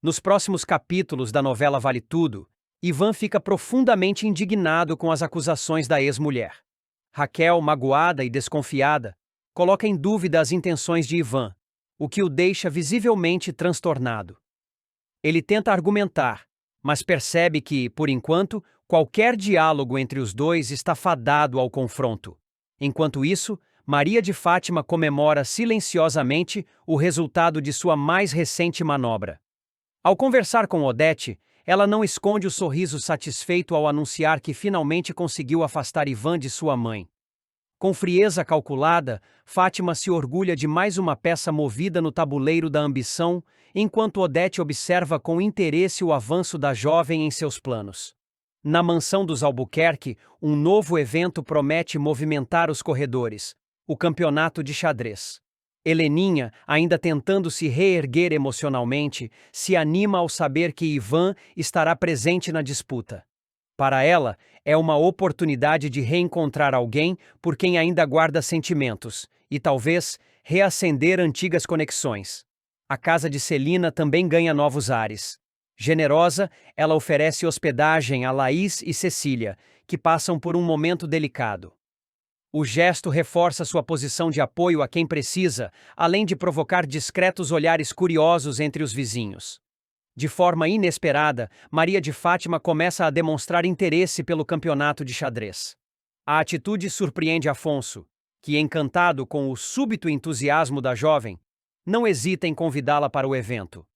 Nos próximos capítulos da novela Vale Tudo, Ivan fica profundamente indignado com as acusações da ex-mulher. Raquel, magoada e desconfiada, coloca em dúvida as intenções de Ivan, o que o deixa visivelmente transtornado. Ele tenta argumentar, mas percebe que, por enquanto, qualquer diálogo entre os dois está fadado ao confronto. Enquanto isso, Maria de Fátima comemora silenciosamente o resultado de sua mais recente manobra. Ao conversar com Odete, ela não esconde o sorriso satisfeito ao anunciar que finalmente conseguiu afastar Ivan de sua mãe. Com frieza calculada, Fátima se orgulha de mais uma peça movida no tabuleiro da ambição, enquanto Odete observa com interesse o avanço da jovem em seus planos. Na mansão dos Albuquerque, um novo evento promete movimentar os corredores: o campeonato de xadrez. Heleninha, ainda tentando se reerguer emocionalmente, se anima ao saber que Ivan estará presente na disputa. Para ela, é uma oportunidade de reencontrar alguém por quem ainda guarda sentimentos e, talvez, reacender antigas conexões. A casa de Celina também ganha novos ares. Generosa, ela oferece hospedagem a Laís e Cecília, que passam por um momento delicado. O gesto reforça sua posição de apoio a quem precisa, além de provocar discretos olhares curiosos entre os vizinhos. De forma inesperada, Maria de Fátima começa a demonstrar interesse pelo campeonato de xadrez. A atitude surpreende Afonso, que, encantado com o súbito entusiasmo da jovem, não hesita em convidá-la para o evento.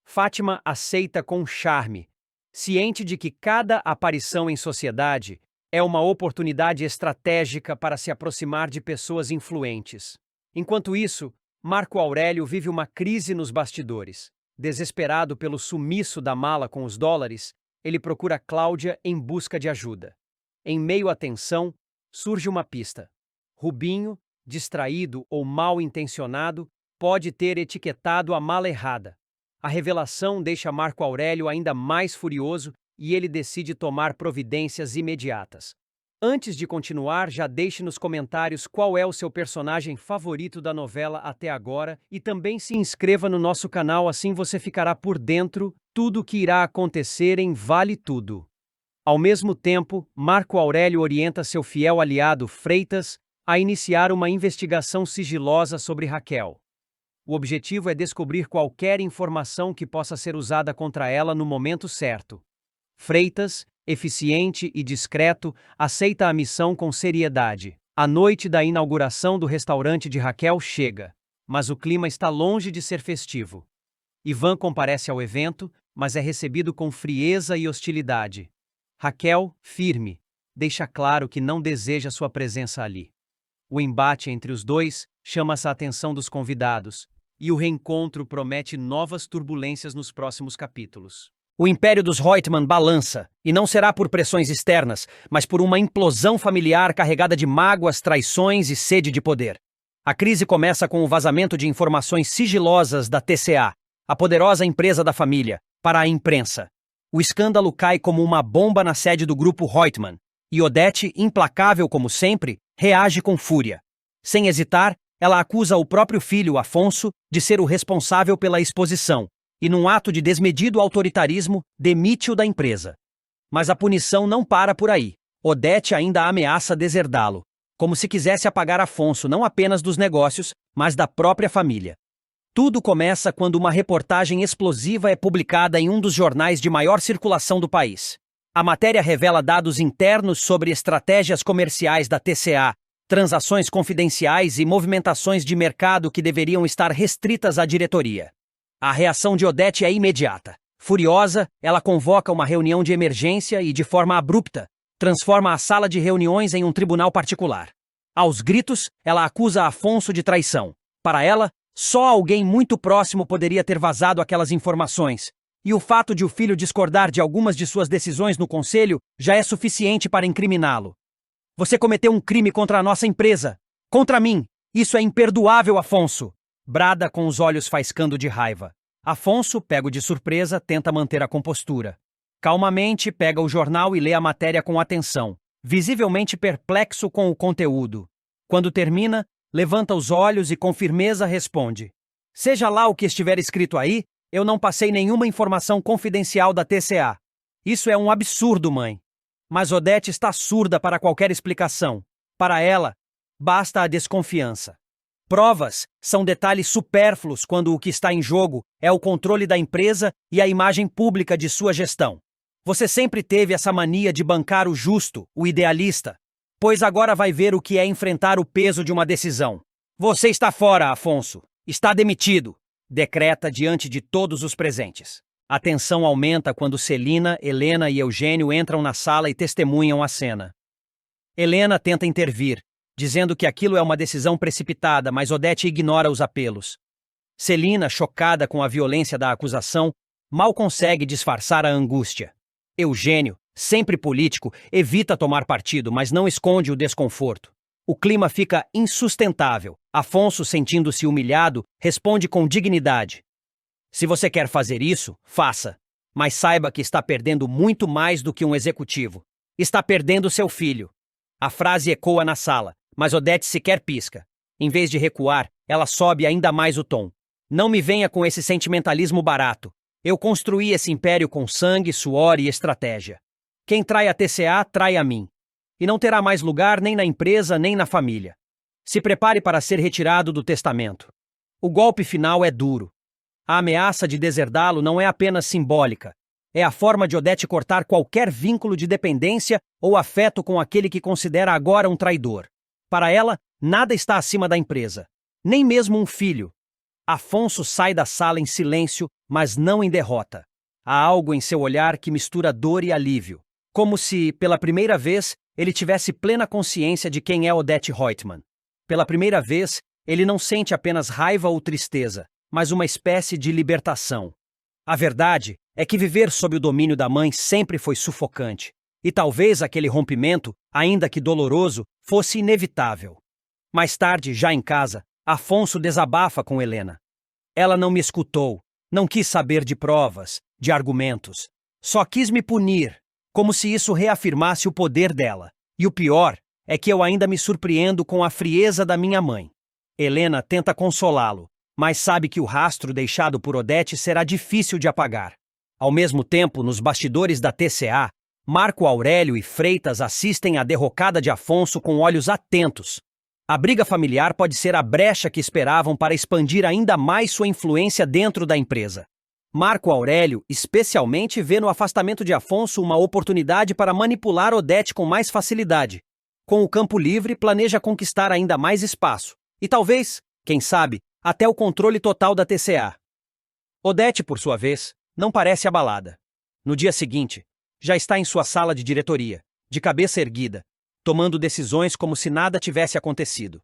Fátima aceita com charme, ciente de que cada aparição em sociedade é uma oportunidade estratégica para se aproximar de pessoas influentes. Enquanto isso, Marco Aurélio vive uma crise nos bastidores. Desesperado pelo sumiço da mala com os dólares, ele procura Cláudia em busca de ajuda. Em meio à tensão, surge uma pista. Rubinho, distraído ou mal intencionado, pode ter etiquetado a mala errada. A revelação deixa Marco Aurélio ainda mais furioso e ele decide tomar providências imediatas. Antes de continuar, já deixe nos comentários qual é o seu personagem favorito da novela até agora e também se inscreva no nosso canal, assim você ficará por dentro tudo o que irá acontecer em Vale Tudo. Ao mesmo tempo, Marco Aurélio orienta seu fiel aliado Freitas a iniciar uma investigação sigilosa sobre Raquel. O objetivo é descobrir qualquer informação que possa ser usada contra ela no momento certo. Freitas, eficiente e discreto, aceita a missão com seriedade. A noite da inauguração do restaurante de Raquel chega, mas o clima está longe de ser festivo. Ivan comparece ao evento, mas é recebido com frieza e hostilidade. Raquel, firme, deixa claro que não deseja sua presença ali. O embate entre os dois chama a atenção dos convidados, e o reencontro promete novas turbulências nos próximos capítulos. O império dos Reutemann balança, e não será por pressões externas, mas por uma implosão familiar carregada de mágoas, traições e sede de poder. A crise começa com o vazamento de informações sigilosas da TCA, a poderosa empresa da família, para a imprensa. O escândalo cai como uma bomba na sede do grupo Reutemann, e Odete, implacável como sempre, reage com fúria. Sem hesitar, ela acusa o próprio filho, Afonso, de ser o responsável pela exposição, e num ato de desmedido autoritarismo, demite-o da empresa. Mas a punição não para por aí. Odete ainda ameaça deserdá-lo, como se quisesse apagar Afonso não apenas dos negócios, mas da própria família. Tudo começa quando uma reportagem explosiva é publicada em um dos jornais de maior circulação do país. A matéria revela dados internos sobre estratégias comerciais da TCA, transações confidenciais e movimentações de mercado que deveriam estar restritas à diretoria. A reação de Odete é imediata. Furiosa, ela convoca uma reunião de emergência e, de forma abrupta, transforma a sala de reuniões em um tribunal particular. Aos gritos, ela acusa Afonso de traição. Para ela, só alguém muito próximo poderia ter vazado aquelas informações, e o fato de o filho discordar de algumas de suas decisões no conselho já é suficiente para incriminá-lo. Você cometeu um crime contra a nossa empresa. Contra mim. Isso é imperdoável, Afonso. Brada com os olhos faiscando de raiva. Afonso, pego de surpresa, tenta manter a compostura. Calmamente, pega o jornal e lê a matéria com atenção, visivelmente perplexo com o conteúdo. Quando termina, levanta os olhos e com firmeza responde: "Seja lá o que estiver escrito aí, Eu não passei nenhuma informação confidencial da TCA. Isso é um absurdo, mãe. Mas Odete está surda para qualquer explicação. Para ela, basta a desconfiança. Provas são detalhes supérfluos quando o que está em jogo é o controle da empresa e a imagem pública de sua gestão. Você sempre teve essa mania de bancar o justo, o idealista, pois agora vai ver o que é enfrentar o peso de uma decisão. Você está fora, Afonso. Está demitido, decreta diante de todos os presentes. A tensão aumenta quando Celina, Helena e Eugênio entram na sala e testemunham a cena. Helena tenta intervir, dizendo que aquilo é uma decisão precipitada, mas Odete ignora os apelos. Celina, chocada com a violência da acusação, mal consegue disfarçar a angústia. Eugênio, sempre político, evita tomar partido, mas não esconde o desconforto. O clima fica insustentável. Afonso, sentindo-se humilhado, responde com dignidade: se você quer fazer isso, faça. Mas saiba que está perdendo muito mais do que um executivo. Está perdendo seu filho. A frase ecoa na sala, mas Odete sequer pisca. Em vez de recuar, ela sobe ainda mais o tom. Não me venha com esse sentimentalismo barato. Eu construí esse império com sangue, suor e estratégia. Quem trai a TCA, trai a mim. E não terá mais lugar nem na empresa, nem na família. Se prepare para ser retirado do testamento. O golpe final é duro. A ameaça de deserdá-lo não é apenas simbólica. É a forma de Odete cortar qualquer vínculo de dependência ou afeto com aquele que considera agora um traidor. Para ela, nada está acima da empresa. Nem mesmo um filho. Afonso sai da sala em silêncio, mas não em derrota. Há algo em seu olhar que mistura dor e alívio. Como se, pela primeira vez, ele tivesse plena consciência de quem é Odete Roitman. Pela primeira vez, ele não sente apenas raiva ou tristeza, mas uma espécie de libertação. A verdade é que viver sob o domínio da mãe sempre foi sufocante, e talvez aquele rompimento, ainda que doloroso, fosse inevitável. Mais tarde, já em casa, Afonso desabafa com Helena. Ela não me escutou, não quis saber de provas, de argumentos. Só quis me punir, como se isso reafirmasse o poder dela. E o pior é que eu ainda me surpreendo com a frieza da minha mãe. Helena tenta consolá-lo, mas sabe que o rastro deixado por Odete será difícil de apagar. Ao mesmo tempo, nos bastidores da TCA, Marco Aurélio e Freitas assistem à derrocada de Afonso com olhos atentos. A briga familiar pode ser a brecha que esperavam para expandir ainda mais sua influência dentro da empresa. Marco Aurélio, especialmente, vê no afastamento de Afonso uma oportunidade para manipular Odete com mais facilidade. Com o campo livre, planeja conquistar ainda mais espaço. E talvez, quem sabe, até o controle total da TCA. Odete, por sua vez, não parece abalada. No dia seguinte, já está em sua sala de diretoria, de cabeça erguida, tomando decisões como se nada tivesse acontecido.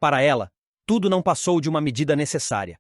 Para ela, tudo não passou de uma medida necessária,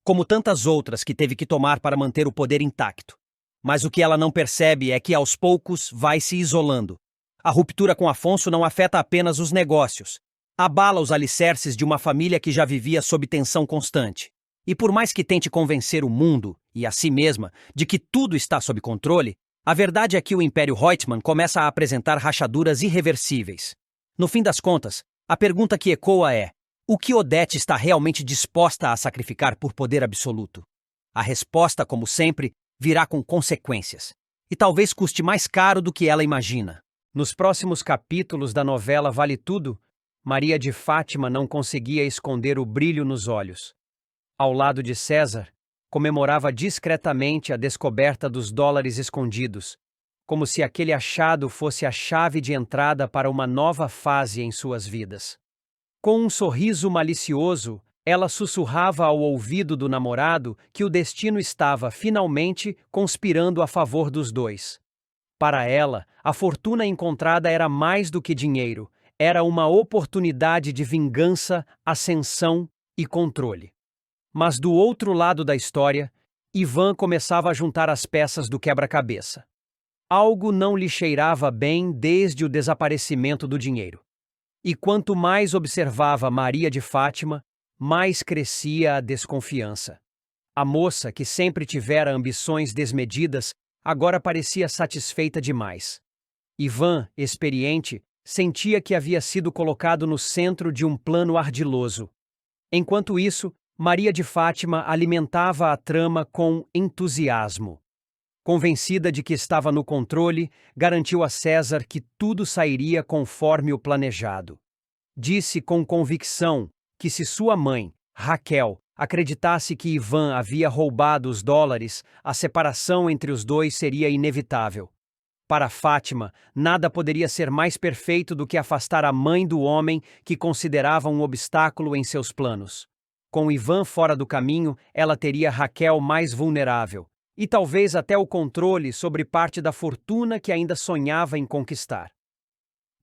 como tantas outras que teve que tomar para manter o poder intacto. Mas o que ela não percebe é que aos poucos vai se isolando. A ruptura com Afonso não afeta apenas os negócios, abala os alicerces de uma família que já vivia sob tensão constante. E por mais que tente convencer o mundo, e a si mesma, de que tudo está sob controle, a verdade é que o Império Roitman começa a apresentar rachaduras irreversíveis. No fim das contas, a pergunta que ecoa é: o que Odete está realmente disposta a sacrificar por poder absoluto? A resposta, como sempre, virá com consequências. E talvez custe mais caro do que ela imagina. Nos próximos capítulos da novela Vale Tudo, Maria de Fátima não conseguia esconder o brilho nos olhos. Ao lado de César, comemorava discretamente a descoberta dos dólares escondidos, como se aquele achado fosse a chave de entrada para uma nova fase em suas vidas. Com um sorriso malicioso, ela sussurrava ao ouvido do namorado que o destino estava, finalmente, conspirando a favor dos dois. Para ela, a fortuna encontrada era mais do que dinheiro, era uma oportunidade de vingança, ascensão e controle. Mas do outro lado da história, Ivan começava a juntar as peças do quebra-cabeça. Algo não lhe cheirava bem desde o desaparecimento do dinheiro. E quanto mais observava Maria de Fátima, mais crescia a desconfiança. A moça, que sempre tivera ambições desmedidas, agora parecia satisfeita demais. Ivan, experiente, sentia que havia sido colocado no centro de um plano ardiloso. Enquanto isso, Maria de Fátima alimentava a trama com entusiasmo. Convencida de que estava no controle, garantiu a César que tudo sairia conforme o planejado. Disse com convicção que se sua mãe, Raquel, acreditasse que Ivan havia roubado os dólares, a separação entre os dois seria inevitável. Para Fátima, nada poderia ser mais perfeito do que afastar a mãe do homem que considerava um obstáculo em seus planos. Com Ivan fora do caminho, ela teria Raquel mais vulnerável, e talvez até o controle sobre parte da fortuna que ainda sonhava em conquistar.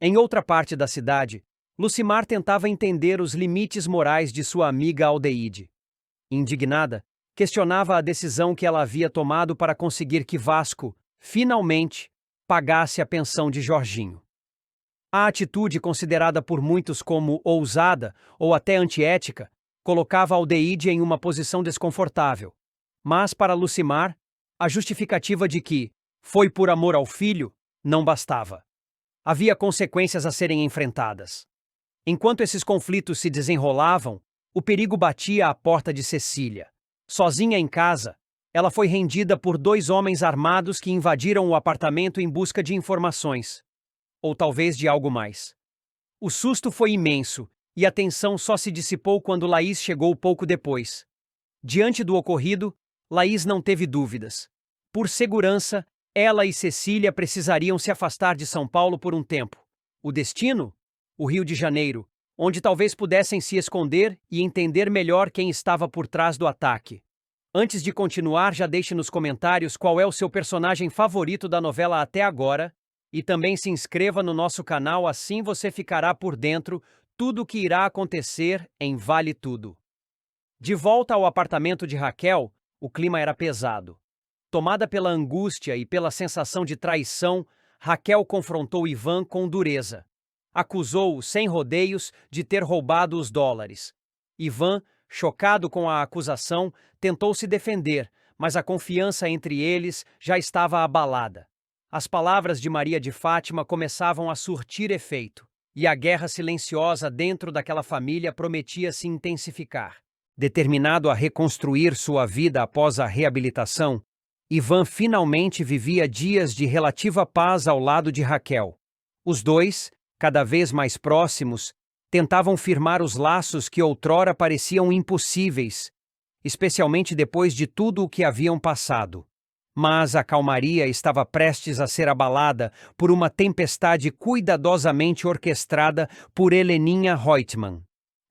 Em outra parte da cidade, Lucimar tentava entender os limites morais de sua amiga Aldeide. Indignada, questionava a decisão que ela havia tomado para conseguir que Vasco, finalmente, pagasse a pensão de Jorginho. A atitude, considerada por muitos como ousada ou até antiética, colocava Aldeide em uma posição desconfortável. Mas, para Lucimar, a justificativa de que foi por amor ao filho não bastava. Havia consequências a serem enfrentadas. Enquanto esses conflitos se desenrolavam, o perigo batia à porta de Cecília. Sozinha em casa, ela foi rendida por 2 homens armados que invadiram o apartamento em busca de informações. Ou talvez de algo mais. O susto foi imenso, e a tensão só se dissipou quando Laís chegou pouco depois. Diante do ocorrido, Laís não teve dúvidas. Por segurança, ela e Cecília precisariam se afastar de São Paulo por um tempo. O destino? O Rio de Janeiro, onde talvez pudessem se esconder e entender melhor quem estava por trás do ataque. Antes de continuar, já deixe nos comentários qual é o seu personagem favorito da novela até agora, e também se inscreva no nosso canal, assim você ficará por dentro tudo o que irá acontecer em Vale Tudo. De volta ao apartamento de Raquel, o clima era pesado. Tomada pela angústia e pela sensação de traição, Raquel confrontou Ivan com dureza. Acusou-o, sem rodeios, de ter roubado os dólares. Ivan, chocado com a acusação, tentou se defender, mas a confiança entre eles já estava abalada. As palavras de Maria de Fátima começavam a surtir efeito, e a guerra silenciosa dentro daquela família prometia se intensificar. Determinado a reconstruir sua vida após a reabilitação, Ivan finalmente vivia dias de relativa paz ao lado de Raquel. Os dois, cada vez mais próximos, tentavam firmar os laços que outrora pareciam impossíveis, especialmente depois de tudo o que haviam passado. Mas a calmaria estava prestes a ser abalada por uma tempestade cuidadosamente orquestrada por Heleninha Reutemann.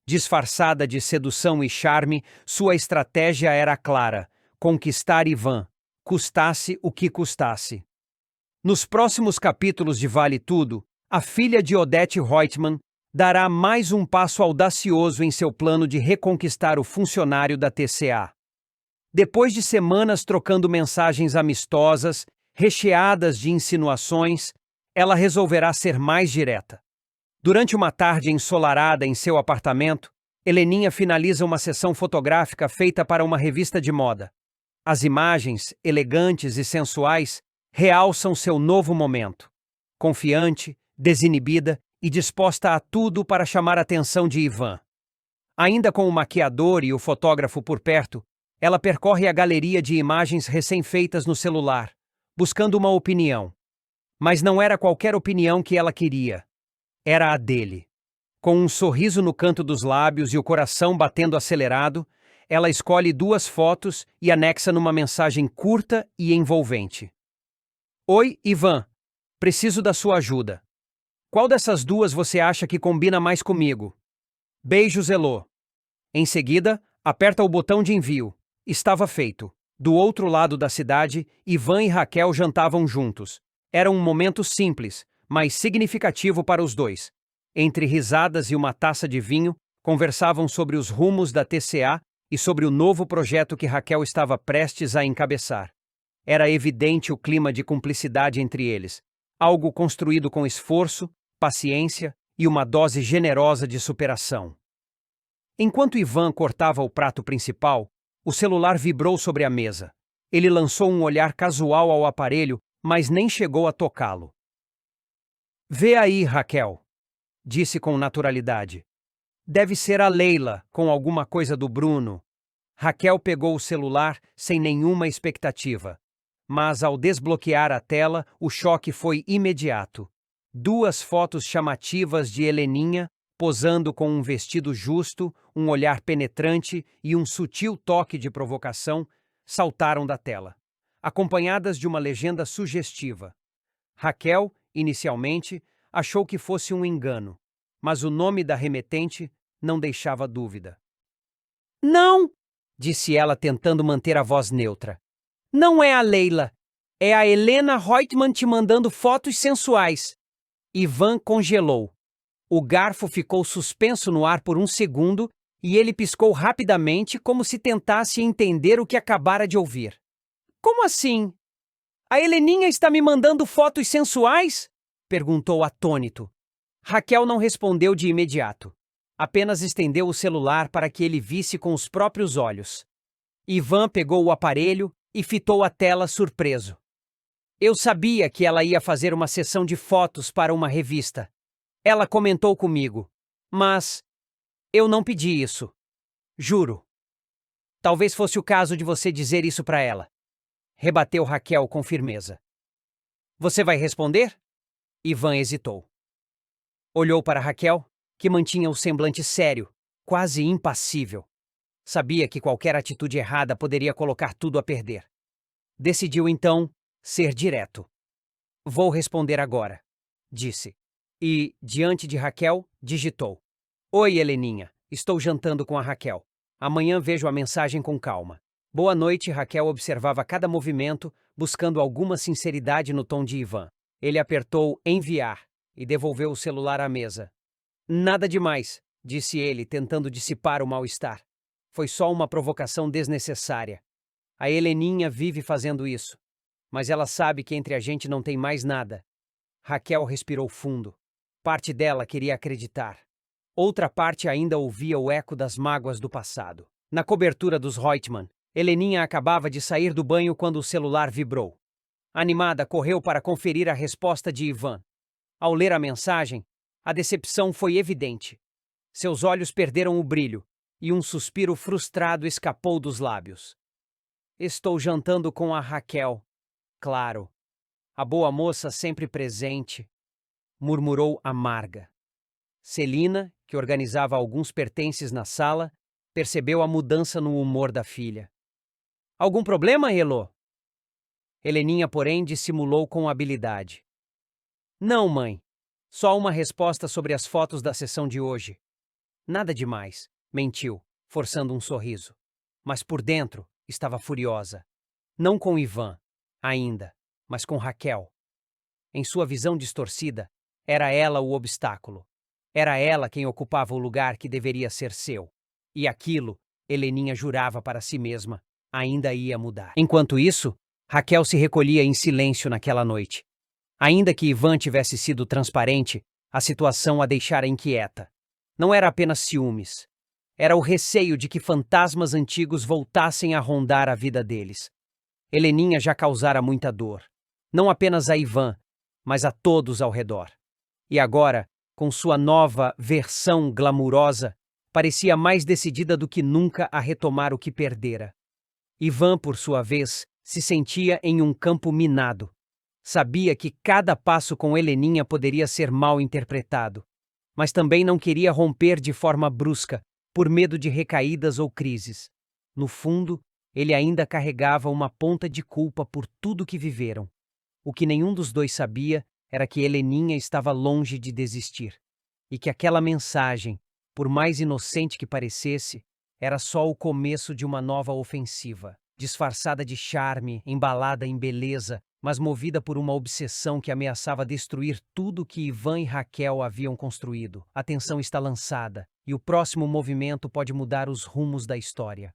Disfarçada de sedução e charme, sua estratégia era clara: conquistar Ivan, custasse o que custasse. Nos próximos capítulos de Vale Tudo, a filha de Odete Reutemann dará mais um passo audacioso em seu plano de reconquistar o funcionário da TCA. Depois de semanas trocando mensagens amistosas, recheadas de insinuações, ela resolverá ser mais direta. Durante uma tarde ensolarada em seu apartamento, Heleninha finaliza uma sessão fotográfica feita para uma revista de moda. As imagens, elegantes e sensuais, realçam seu novo momento. Confiante, desinibida e disposta a tudo para chamar a atenção de Ivan. Ainda com o maquiador e o fotógrafo por perto, ela percorre a galeria de imagens recém-feitas no celular, buscando uma opinião. Mas não era qualquer opinião que ela queria. Era a dele. Com um sorriso no canto dos lábios e o coração batendo acelerado, ela escolhe 2 fotos e anexa numa mensagem curta e envolvente. Oi, Ivan. Preciso da sua ajuda. Qual dessas 2 você acha que combina mais comigo? Beijos, Elô. Em seguida, aperta o botão de envio. Estava feito. Do outro lado da cidade, Ivan e Raquel jantavam juntos. Era um momento simples, mas significativo para os dois. Entre risadas e uma taça de vinho, conversavam sobre os rumos da TCA e sobre o novo projeto que Raquel estava prestes a encabeçar. Era evidente o clima de cumplicidade entre eles, algo construído com esforço, paciência e uma dose generosa de superação. Enquanto Ivan cortava o prato principal, o celular vibrou sobre a mesa. Ele lançou um olhar casual ao aparelho, mas nem chegou a tocá-lo. Vê aí, Raquel, disse com naturalidade. Deve ser a Leila, com alguma coisa do Bruno. Raquel pegou o celular sem nenhuma expectativa. Mas ao desbloquear a tela, o choque foi imediato. Duas fotos chamativas de Heleninha, posando com um vestido justo, um olhar penetrante e um sutil toque de provocação, saltaram da tela, acompanhadas de uma legenda sugestiva. Raquel, inicialmente, achou que fosse um engano, mas o nome da remetente não deixava dúvida. Não! Disse ela tentando manter a voz neutra. Não é a Leila. É a Helena Reutemann te mandando fotos sensuais. Ivan congelou. O garfo ficou suspenso no ar por um segundo e ele piscou rapidamente como se tentasse entender o que acabara de ouvir. Como assim? A Heleninha está me mandando fotos sensuais? Perguntou atônito. Raquel não respondeu de imediato. Apenas estendeu o celular para que ele visse com os próprios olhos. Ivan pegou o aparelho e fitou a tela surpreso. Eu sabia que ela ia fazer uma sessão de fotos para uma revista. Ela comentou comigo. Mas eu não pedi isso. Juro. Talvez fosse o caso de você dizer isso para ela. Rebateu Raquel com firmeza. Você vai responder? Ivan hesitou. Olhou para Raquel, que mantinha o semblante sério, quase impassível. Sabia que qualquer atitude errada poderia colocar tudo a perder. Decidiu, então, ser direto. Vou responder agora, disse. E, diante de Raquel, digitou. Oi, Heleninha. Estou jantando com a Raquel. Amanhã vejo a mensagem com calma. Boa noite. Raquel observava cada movimento, buscando alguma sinceridade no tom de Ivan. Ele apertou enviar e devolveu o celular à mesa. Nada demais, disse ele, tentando dissipar o mal-estar. Foi só uma provocação desnecessária. A Heleninha vive fazendo isso. Mas ela sabe que entre a gente não tem mais nada. Raquel respirou fundo. Parte dela queria acreditar. Outra parte ainda ouvia o eco das mágoas do passado. Na cobertura dos Reutemann, Heleninha acabava de sair do banho quando o celular vibrou. Animada, correu para conferir a resposta de Ivan. Ao ler a mensagem, a decepção foi evidente. Seus olhos perderam o brilho e um suspiro frustrado escapou dos lábios. Estou jantando com a Raquel. Claro. A boa moça sempre presente, murmurou amarga. Celina, que organizava alguns pertences na sala, percebeu a mudança no humor da filha. Algum problema, Elô? Heleninha, porém, dissimulou com habilidade. Não, mãe. Só uma resposta sobre as fotos da sessão de hoje. Nada demais, mentiu, forçando um sorriso. Mas por dentro estava furiosa. Não com Ivan, ainda, mas com Raquel. Em sua visão distorcida, era ela o obstáculo. Era ela quem ocupava o lugar que deveria ser seu. E aquilo, Heleninha jurava para si mesma, ainda ia mudar. Enquanto isso, Raquel se recolhia em silêncio naquela noite. Ainda que Ivan tivesse sido transparente, a situação a deixara inquieta. Não era apenas ciúmes. Era o receio de que fantasmas antigos voltassem a rondar a vida deles. Heleninha já causara muita dor. Não apenas a Ivan, mas a todos ao redor. E agora, com sua nova versão glamurosa, parecia mais decidida do que nunca a retomar o que perdera. Ivan, por sua vez, se sentia em um campo minado. Sabia que cada passo com Heleninha poderia ser mal interpretado, mas também não queria romper de forma brusca, por medo de recaídas ou crises. No fundo, ele ainda carregava uma ponta de culpa por tudo que viveram. O que nenhum dos dois sabia era que Heleninha estava longe de desistir, e que aquela mensagem, por mais inocente que parecesse, era só o começo de uma nova ofensiva, disfarçada de charme, embalada em beleza, mas movida por uma obsessão que ameaçava destruir tudo que Ivan e Raquel haviam construído. A tensão está lançada, e o próximo movimento pode mudar os rumos da história.